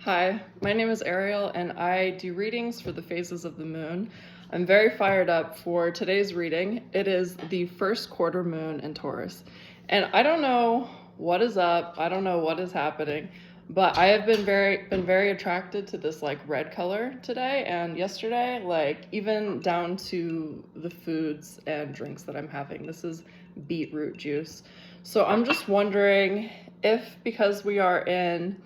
Hi, my name is Ariel and I do readings for the phases of the moon. I'm very fired up for today's reading. It is the first quarter moon in Taurus. And I don't know what is up, I don't know what is happening, but I have been very attracted to this like red color today and yesterday, like even down to the foods and drinks that I'm having. This is beetroot juice. So I'm just wondering if because we are in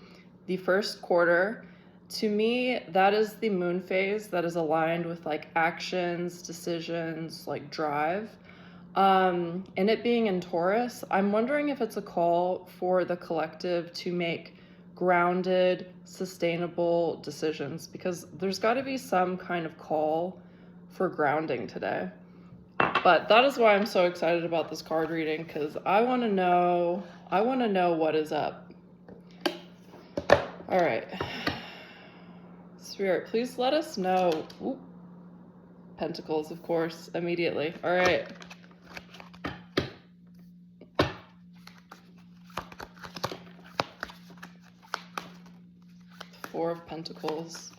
the first quarter, to me, that is the moon phase that is aligned with like actions, decisions, like drive. And it being in Taurus, I'm wondering if it's a call for the collective to make grounded, sustainable decisions because there's got to be some kind of call for grounding today. But that is why I'm so excited about this card reading because I want to know what is up. All right. Spirit, please let us know. Ooh. Pentacles, of course, immediately. All right. Four of Pentacles.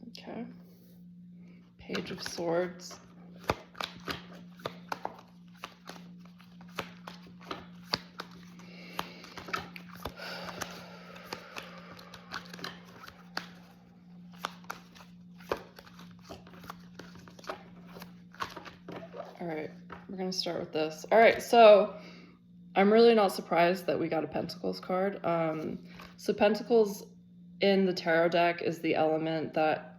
Okay. Page of Swords. All right, we're gonna start with this. All right, so I'm really not surprised that we got a Pentacles card. So Pentacles in the tarot deck is the element that,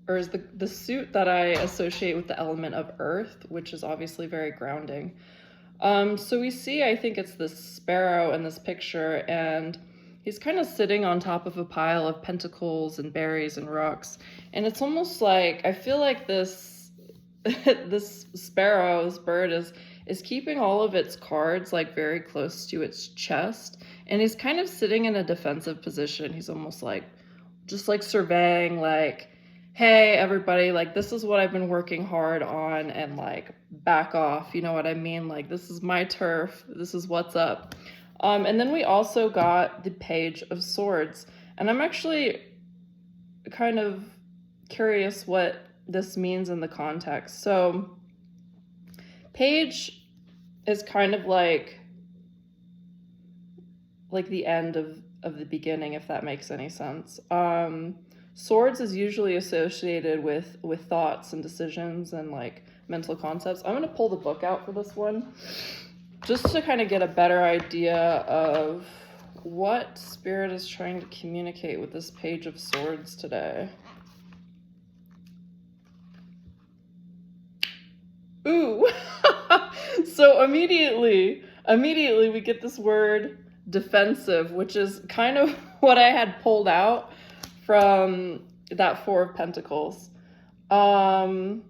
or is the suit that I associate with the element of earth, which is obviously very grounding. So we see, I think it's this sparrow in this picture, and he's kind of sitting on top of a pile of pentacles and berries and rocks. And it's almost like, I feel like this this bird is keeping all of its cards like very close to its chest, and he's kind of sitting in a defensive position. He's almost like just like surveying, like, hey everybody, like this is what I've been working hard on, and like back off, you know what I mean? Like this is my turf, this is what's up. And then we also got the Page of Swords, and I'm actually kind of curious what this means in the context. So page is kind of like the end of the beginning, if that makes any sense. Swords is usually associated with thoughts and decisions and like mental concepts. I'm gonna pull the book out for this one just to kind of get a better idea of what Spirit is trying to communicate with this Page of Swords today. Ooh. So immediately we get this word defensive, which is kind of what I had pulled out from that Four of Pentacles. It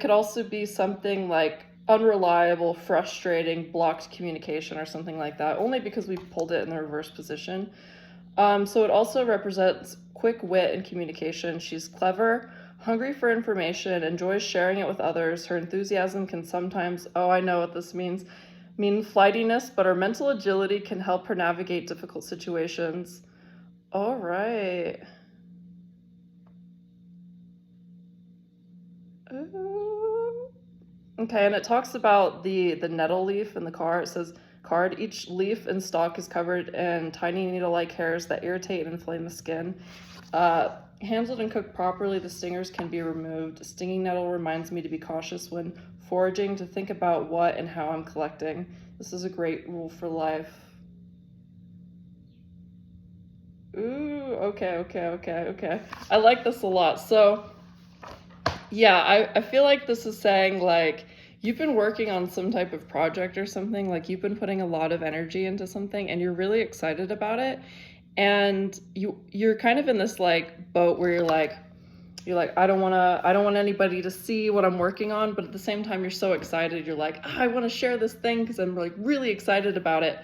could also be something like unreliable, frustrating, blocked communication or something like that, only because we pulled it in the reverse position. So it also represents quick wit and communication. She's clever, hungry for information, enjoys sharing it with others. Her enthusiasm can sometimes, oh, I know what this means, mean flightiness, but her mental agility can help her navigate difficult situations. All right. Okay, and it talks about the nettle leaf in the card. It says, card, each leaf and stalk is covered in tiny needle-like hairs that irritate and inflame the skin. Handled and cooked properly, the stingers can be removed. Stinging nettle reminds me to be cautious when foraging, to think about what and how I'm collecting. This is a great rule for life. Ooh, okay. I like this a lot. So, yeah, I feel like this is saying, like, you've been working on some type of project or something, like you've been putting a lot of energy into something and you're really excited about it. And you're kind of in this like boat where you're like I don't want anybody to see what I'm working on, but at the same time you're so excited. You're like, I want to share this thing because I'm like really excited about it.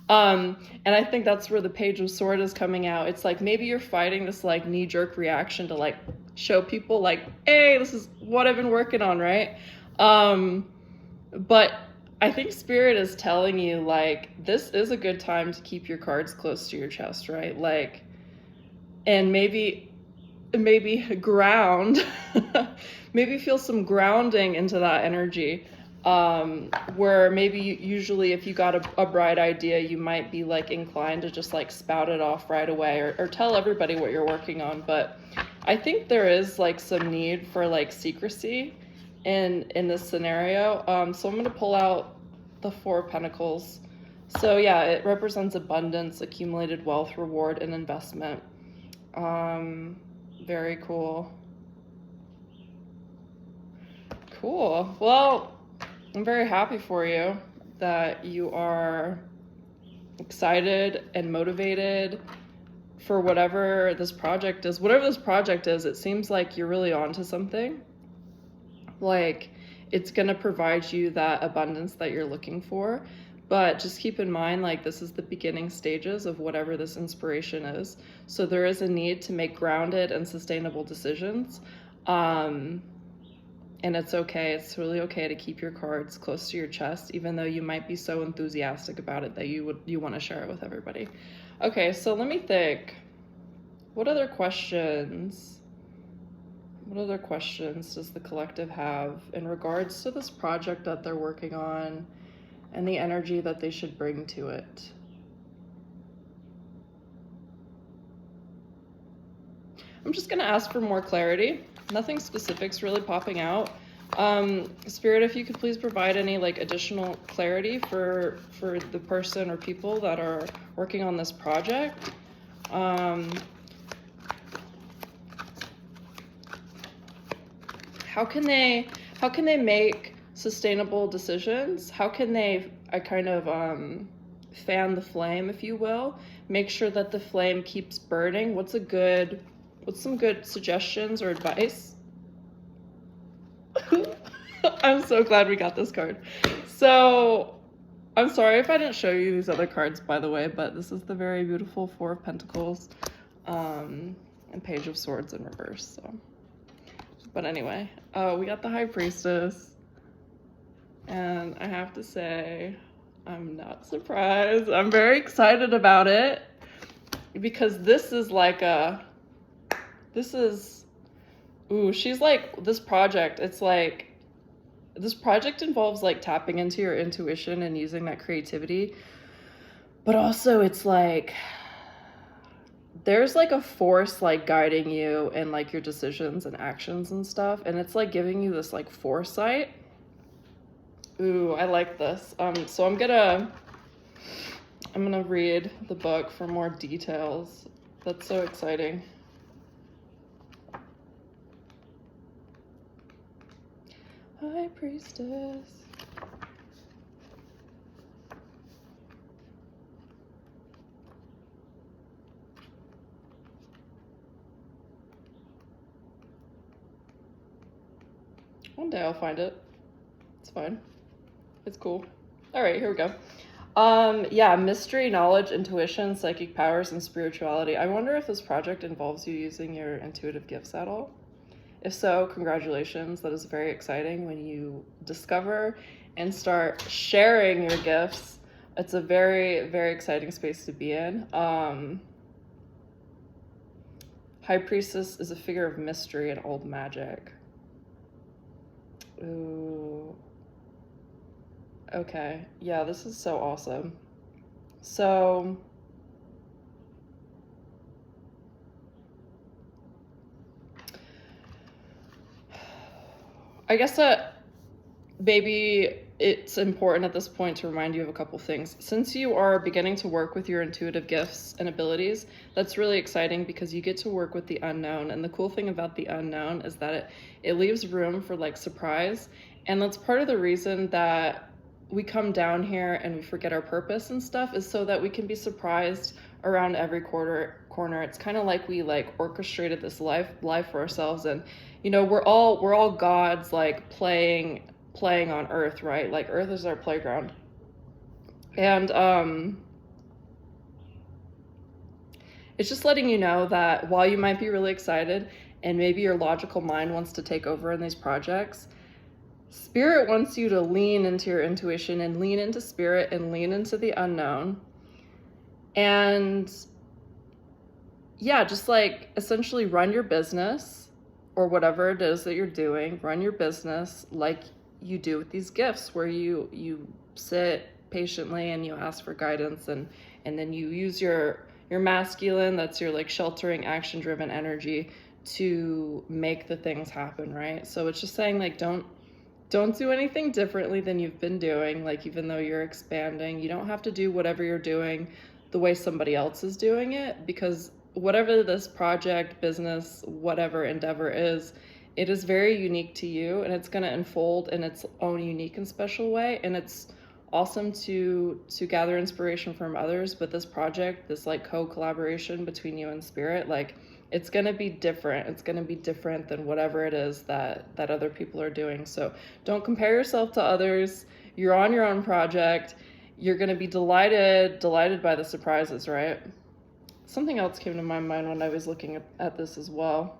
And I think that's where the Page of Swords is coming out. It's like maybe you're fighting this like knee-jerk reaction to like show people like, hey, this is what I've been working on, right? But I think Spirit is telling you, like, this is a good time to keep your cards close to your chest, right? Like, and maybe ground, maybe feel some grounding into that energy. Where maybe usually if you got a bright idea, you might be like inclined to just like spout it off right away, or tell everybody what you're working on. But I think there is like some need for like secrecy in this scenario. So I'm going to pull out the Four of Pentacles. So yeah, it represents abundance, accumulated wealth, reward, and investment. Very cool. Cool. Well, I'm very happy for you that you are excited and motivated for whatever this project is. Whatever this project is, it seems like you're really onto something. Like, it's going to provide you that abundance that you're looking for. But just keep in mind, like, this is the beginning stages of whatever this inspiration is. So there is a need to make grounded and sustainable decisions. And it's okay. It's really okay to keep your cards close to your chest, even though you might be so enthusiastic about it that you want to share it with everybody. Okay, so let me think. What other questions does the collective have in regards to this project that they're working on and the energy that they should bring to it? I'm just going to ask for more clarity. Nothing specifics really popping out. Spirit, if you could please provide any like additional clarity for the person or people that are working on this project. How can they make sustainable decisions? How can they kind of fan the flame, if you will? Make sure that the flame keeps burning. What's some good suggestions or advice? I'm so glad we got this card. So I'm sorry if I didn't show you these other cards, by the way, but this is the very beautiful Four of Pentacles and Page of Swords in reverse. So, but anyway, we got the High Priestess, and I have to say, I'm not surprised. I'm very excited about it because this is she's like, this project, it's like, this project involves like tapping into your intuition and using that creativity, but also it's like, there's like a force like guiding you in like your decisions and actions and stuff, and it's like giving you this like foresight. Ooh, I like this. So I'm gonna read the book for more details. That's so exciting. High Priestess. One day I'll find it. It's fine. It's cool. All right, here we go. Yeah, mystery, knowledge, intuition, psychic powers, and spirituality. I wonder if this project involves you using your intuitive gifts at all. If so, congratulations. That is very exciting when you discover and start sharing your gifts. It's a very, very exciting space to be in. High Priestess is a figure of mystery and old magic. Ooh. Okay. Yeah, this is so awesome. So I guess that maybe it's important at this point to remind you of a couple things. Since you are beginning to work with your intuitive gifts and abilities, that's really exciting because you get to work with the unknown. And the cool thing about the unknown is that it leaves room for like surprise. And that's part of the reason that we come down here and we forget our purpose and stuff, is so that we can be surprised around every corner. It's kind of like we like orchestrated this life for ourselves, and you know, we're all gods like playing on Earth, right? Like Earth is our playground. And it's just letting you know that while you might be really excited and maybe your logical mind wants to take over in these projects, Spirit wants you to lean into your intuition and lean into Spirit and lean into the unknown. And yeah, just like essentially run your business or whatever it is that you're doing, run your business like you do with these gifts, where you sit patiently and you ask for guidance, and then you use your masculine, that's your like sheltering, action driven energy, to make the things happen, right? So it's just saying like don't do anything differently than you've been doing. Like, even though you're expanding, you don't have to do whatever you're doing the way somebody else is doing it, because whatever this project, business, whatever endeavor is, it is very unique to you, and it's going to unfold in its own unique and special way. And it's awesome to gather inspiration from others, but this project, this like co-collaboration between you and Spirit, like, it's going to be different. It's going to be different than whatever it is that other people are doing. So don't compare yourself to others. You're on your own project. You're going to be delighted by the surprises, right? Something else came to my mind when I was looking at this as well.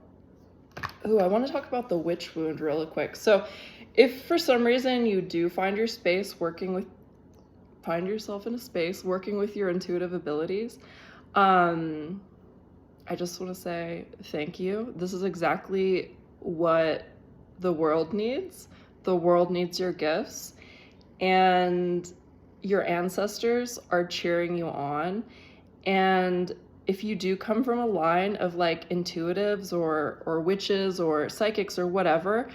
Ooh, I want to talk about the witch wound really quick. So if for some reason you do find yourself in a space working with your intuitive abilities, I just want to say thank you. This is exactly what the world needs. The world needs your gifts, and your ancestors are cheering you on. And if you do come from a line of like intuitives or witches or psychics or whatever,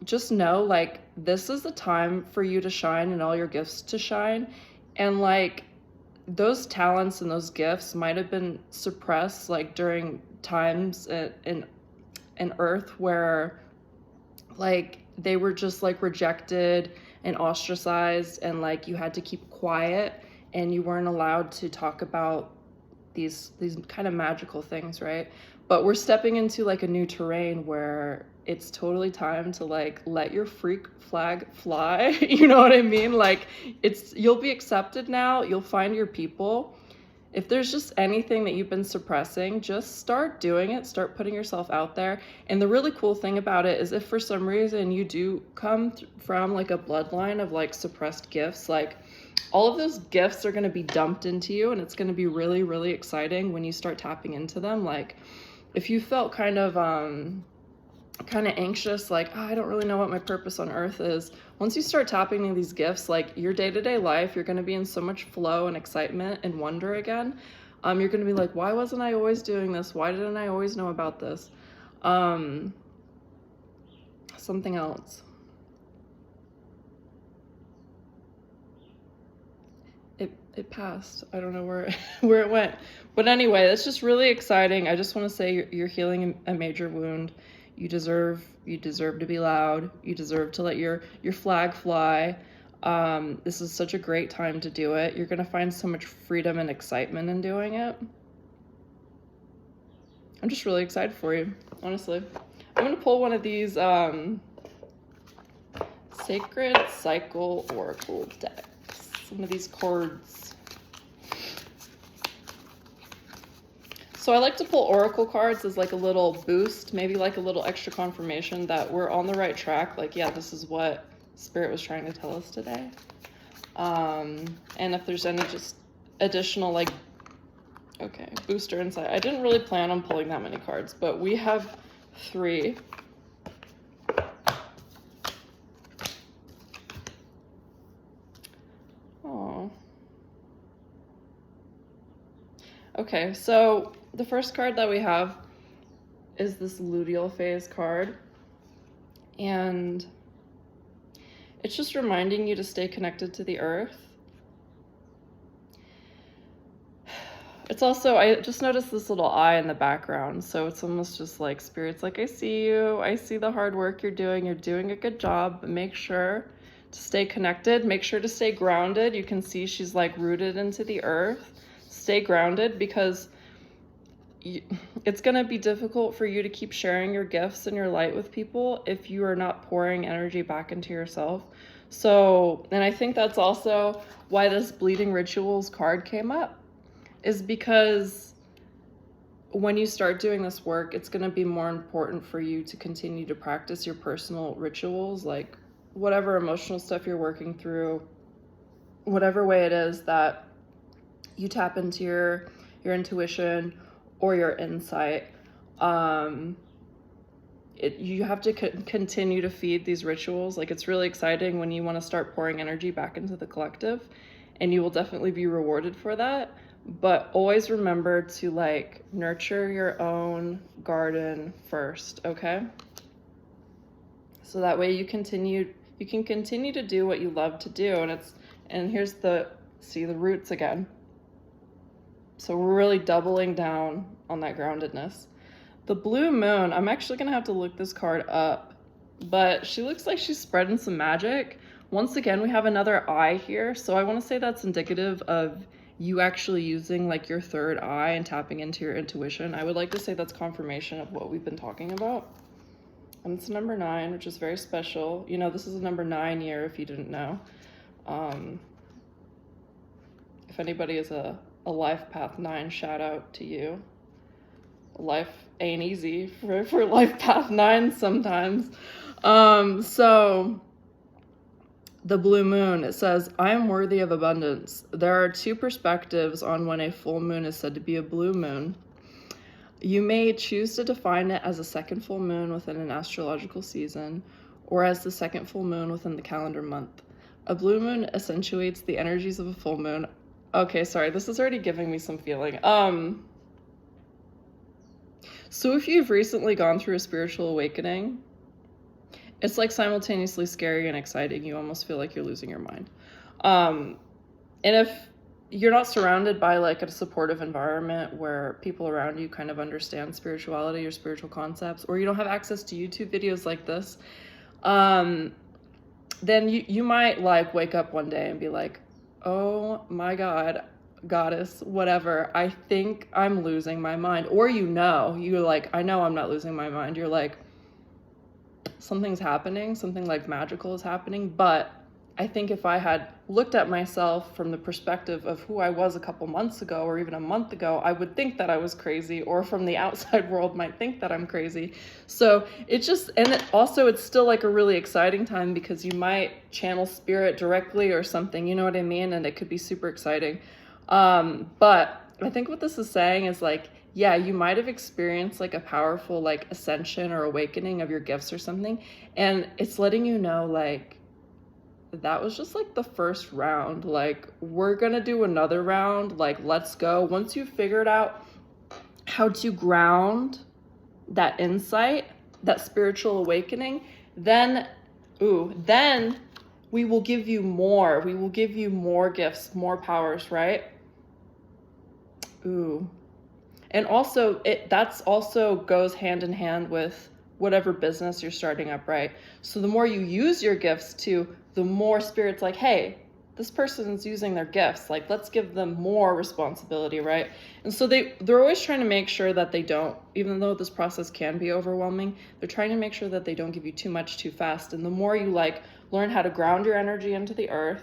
just know like this is the time for you to shine and all your gifts to shine. And like, those talents and those gifts might have been suppressed like during times in Earth where like they were just like rejected and ostracized, and like you had to keep quiet and you weren't allowed to talk about these kind of magical things, right? But we're stepping into like a new terrain where it's totally time to like let your freak flag fly. You know what I mean? Like, you'll be accepted now. You'll find your people. If there's just anything that you've been suppressing, just start doing it. Start putting yourself out there. And the really cool thing about it is, if for some reason you do come from like a bloodline of like suppressed gifts, like all of those gifts are going to be dumped into you, and it's going to be really, really exciting when you start tapping into them. Like, if you felt kind of anxious, like, oh, I don't really know what my purpose on earth is, once you start tapping into these gifts, like your day-to-day life, you're going to be in so much flow and excitement and wonder again. You're going to be like, why wasn't I always doing this? Why didn't I always know about this? Something else. It passed. I don't know where it went. But anyway, it's just really exciting. I just want to say you're healing a major wound. You deserve to be loud. You deserve to let your flag fly. This is such a great time to do it. You're going to find so much freedom and excitement in doing it. I'm just really excited for you, honestly. I'm going to pull one of these Sacred Cycle Oracle decks. Some of these cards. So I like to pull oracle cards as like a little boost, maybe like a little extra confirmation that we're on the right track. Like, yeah, this is what Spirit was trying to tell us today. And if there's any just additional like, okay, booster insight. I didn't really plan on pulling that many cards, but we have 3. Oh. Okay, so the first card that we have is this luteal phase card, and it's just reminding you to stay connected to the earth. It's also, I just noticed this little eye in the background, so it's almost just like Spirit's like, I see you, I see the hard work you're doing a good job, but make sure to stay connected, make sure to stay grounded. You can see she's like rooted into the earth. Stay grounded, because it's going to be difficult for you to keep sharing your gifts and your light with people if you are not pouring energy back into yourself. So, and I think that's also why this Bleeding Rituals card came up, is because when you start doing this work, it's going to be more important for you to continue to practice your personal rituals, like whatever emotional stuff you're working through, whatever way it is that you tap into your intuition or your insight. You have to continue to feed these rituals. Like, it's really exciting when you want to start pouring energy back into the collective, and you will definitely be rewarded for that. But always remember to like nurture your own garden first, okay? So that way you can continue to do what you love to do. And here's the roots again. So we're really doubling down on that groundedness. The blue moon, I'm actually gonna have to look this card up, but she looks like she's spreading some magic. Once again, we have another eye here. So I wanna say that's indicative of you actually using like your third eye and tapping into your intuition. I would like to say that's confirmation of what we've been talking about. And it's number 9, which is very special. You know, this is a number 9 year, if you didn't know. If anybody is a life path 9, shout out to you. Life ain't easy for life path 9 sometimes. So the blue moon, it says, I am worthy of abundance. There are 2 perspectives on when a full moon is said to be a blue moon. You may choose to define it as a second full moon within an astrological season, or as the second full moon within the calendar month. A blue moon accentuates the energies of a full moon. Okay, sorry, this is already giving me some feeling. So if you've recently gone through a spiritual awakening, it's like simultaneously scary and exciting. You almost feel like you're losing your mind. And if you're not surrounded by like a supportive environment where people around you kind of understand spirituality or spiritual concepts, or you don't have access to YouTube videos like this, then you might like wake up one day and be like, oh my God, goddess, whatever, I think I'm losing my mind. Or you're like, I know I'm not losing my mind. You're like, something's happening, something like magical is happening. But I think if I had looked at myself from the perspective of who I was a couple months ago or even a month ago, I would think that I was crazy, or from the outside world might think that I'm crazy. So it's still like a really exciting time because you might channel spirit directly or something, you know what I mean? And it could be super exciting. But I think what this is saying is like, yeah, you might have experienced like a powerful like ascension or awakening of your gifts or something. And it's letting you know like, that was just like the first round. Like, we're gonna do another round. Like, let's go. Once you've figured out how to ground that insight, that spiritual awakening, then we will give you more. We will give you more gifts, more powers, right? Ooh. And also, that's also goes hand in hand with whatever business you're starting up, right? So the more you use your gifts the more spirit's like, hey, this person's using their gifts. Like, let's give them more responsibility, right? And so they're always trying to make sure that they don't, even though this process can be overwhelming, they're trying to make sure that they don't give you too much too fast. And the more you like learn how to ground your energy into the earth,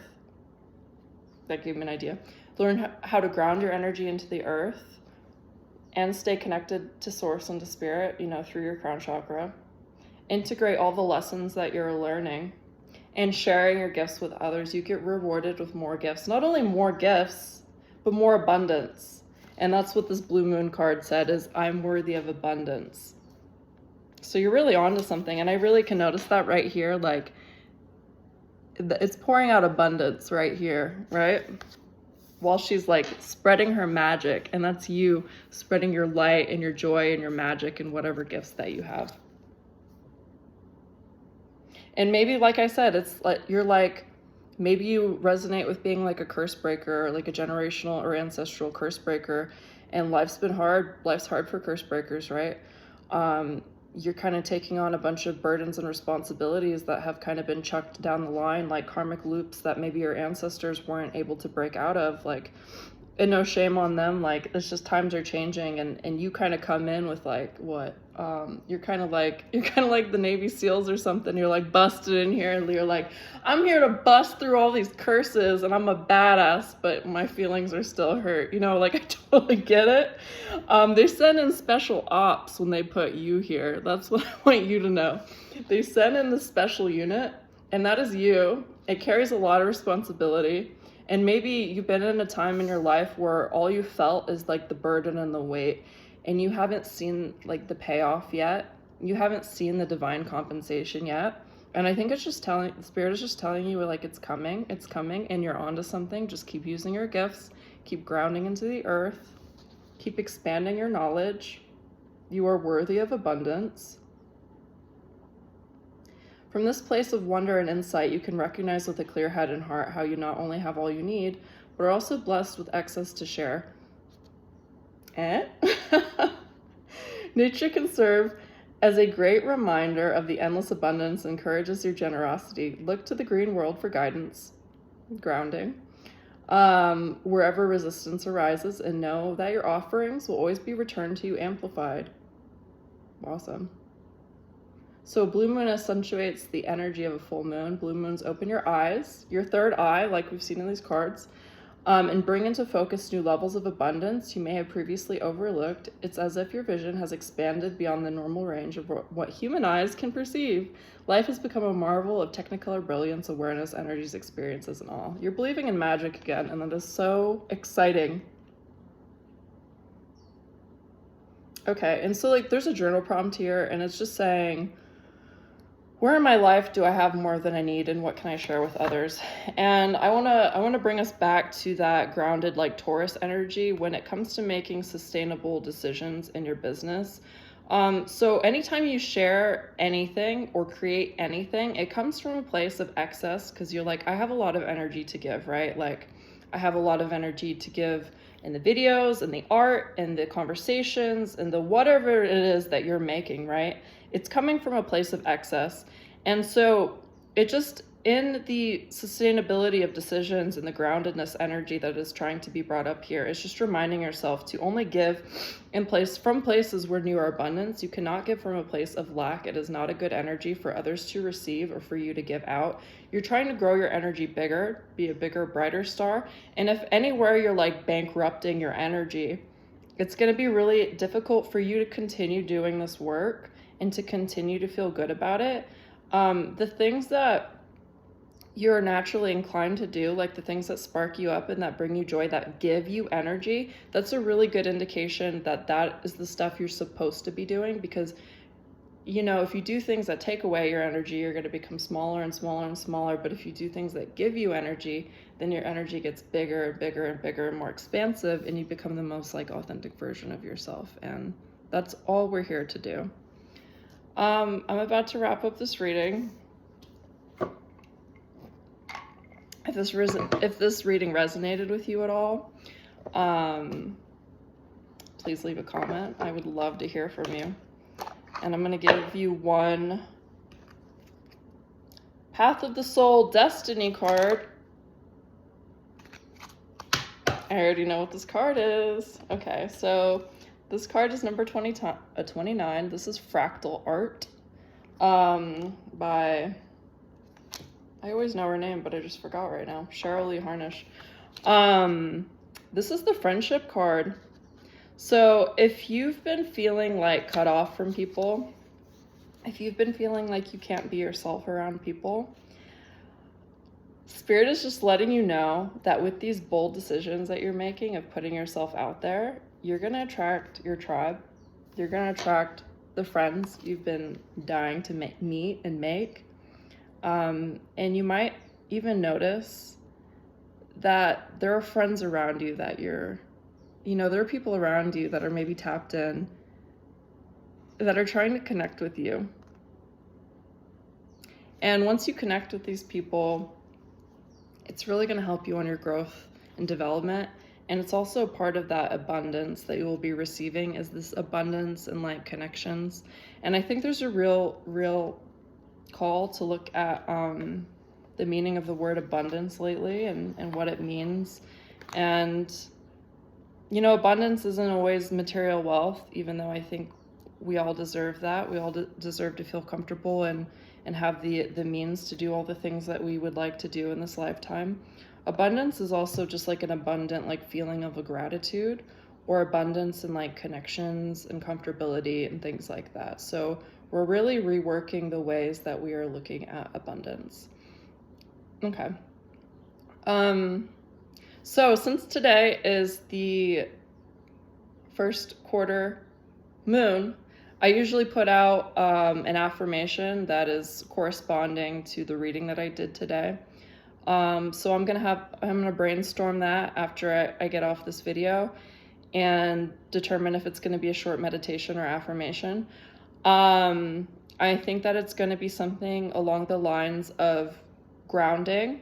that gave me an idea. Learn how to ground your energy into the earth and stay connected to source and to spirit, through your crown chakra. Integrate all the lessons that you're learning and sharing your gifts with others. You get rewarded with more gifts. Not only more gifts, but more abundance. And that's what this blue moon card said, is I'm worthy of abundance. So you're really onto something. And I really can notice that right here. Like, it's pouring out abundance right here, right? While she's like spreading her magic. And that's you spreading your light and your joy and your magic and whatever gifts that you have. And maybe, like I said, it's like maybe you resonate with being like a curse breaker, or like a generational or ancestral curse breaker, and life's hard for curse breakers, right? You're kind of taking on a bunch of burdens and responsibilities that have kind of been chucked down the line, like karmic loops that maybe your ancestors weren't able to break out of. Like, and no shame on them. Like, it's just times are changing, and you kind of come in with like what you're kind of like the Navy SEALs or something. You're like busted in here, and you're like, I'm here to bust through all these curses, and I'm a badass, but my feelings are still hurt. You know, like, I totally get it. They send in special ops when they put you here. That's what I want you to know. They send in the special unit, and that is you. It carries a lot of responsibility. And maybe you've been in a time in your life where all you felt is like the burden and the weight, and you haven't seen like the payoff yet. You haven't seen the divine compensation yet. And I think it's just telling, the Spirit is just telling you like it's coming, and you're onto something. Just keep using your gifts, keep grounding into the earth, keep expanding your knowledge. You are worthy of abundance. From this place of wonder and insight, you can recognize with a clear head and heart how you not only have all you need, but are also blessed with excess to share. Nature can serve as a great reminder of the endless abundance and encourages your generosity. Look to the green world for guidance, grounding, wherever resistance arises, and know that your offerings will always be returned to you amplified. Awesome. So blue moon accentuates the energy of a full moon. Blue moons open your eyes, your third eye, like we've seen in these cards, and bring into focus new levels of abundance you may have previously overlooked. It's as if your vision has expanded beyond the normal range of what human eyes can perceive. Life has become a marvel of technicolor brilliance, awareness, energies, experiences, and all. You're believing in magic again, and that is so exciting. Okay, and so like there's a journal prompt here, and it's just saying, where in my life do I have more than I need, and what can I share with others? And I want to bring us back to that grounded like Taurus energy when it comes to making sustainable decisions in your business. So anytime you share anything or create anything, it comes from a place of excess, because you're like, I have a lot of energy to give, right? Like, I have a lot of energy to give in the videos and the art and the conversations and the whatever it is that you're making, right? It's coming from a place of excess. And so it just, in the sustainability of decisions and the groundedness energy that is trying to be brought up here, it's just reminding yourself to only give from places where you are abundance. You cannot give from a place of lack. It is not a good energy for others to receive or for you to give out. You're trying to grow your energy bigger, be a bigger, brighter star. And if anywhere you're like bankrupting your energy, it's going to be really difficult for you to continue doing this work and to continue to feel good about it. The things that you're naturally inclined to do, like the things that spark you up and that bring you joy, that give you energy, that's a really good indication that that is the stuff you're supposed to be doing. Because, you know, if you do things that take away your energy, you're going to become smaller and smaller and smaller. But if you do things that give you energy, then your energy gets bigger and bigger and bigger and more expansive, and you become the most like authentic version of yourself. And that's all we're here to do. I'm about to wrap up this reading. If this reading resonated with you at all, please leave a comment. I would love to hear from you. And I'm going to give you one Path of the Soul Destiny card. I already know what this card is. Okay, so this card is number 29. This is Fractal Art by, I always know her name, but I just forgot right now, Cheryl Lee Harnish. This is the friendship card. So if you've been feeling like cut off from people, if you've been feeling like you can't be yourself around people, Spirit is just letting you know that with these bold decisions that you're making of putting yourself out there, you're going to attract your tribe. You're going to attract the friends you've been dying to meet and make. And you might even notice that there are friends around you that there are people around you that are maybe tapped in, that are trying to connect with you. And once you connect with these people, it's really going to help you on your growth and development. And it's also part of that abundance that you will be receiving, is this abundance and like connections. And I think there's a real call to look at the meaning of the word abundance lately and what it means. And you know, abundance isn't always material wealth, even though I think we all deserve that. We all deserve to feel comfortable and have the means to do all the things that we would like to do in this lifetime. Abundance is also just like an abundant like feeling of a gratitude, or abundance in like connections and comfortability and things like that. So we're really reworking the ways that we are looking at abundance. Okay. So since today is the first quarter moon, I usually put out an affirmation that is corresponding to the reading that I did today. So I'm gonna brainstorm that after I get off this video and determine if it's gonna be a short meditation or affirmation. I think that it's gonna be something along the lines of grounding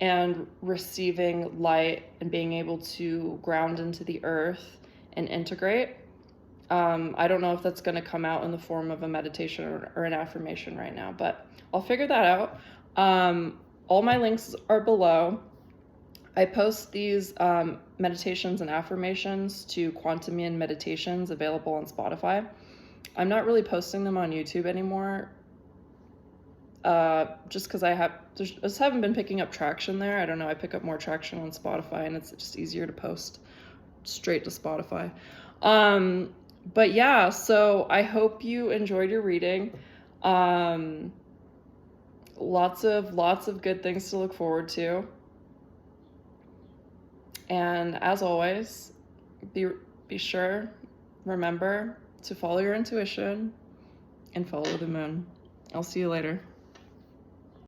and receiving light and being able to ground into the earth and integrate. I don't know if that's going to come out in the form of a meditation or an affirmation right now, but I'll figure that out. All my links are below. I post these meditations and affirmations to Quantumian Meditations, available on Spotify. I'm not really posting them on YouTube anymore, just because I just haven't been picking up traction there. I don't know, I pick up more traction on Spotify, and it's just easier to post straight to Spotify. But yeah, so I hope you enjoyed your reading. Lots of good things to look forward to. And as always, be sure, remember to follow your intuition and follow the moon. I'll see you later.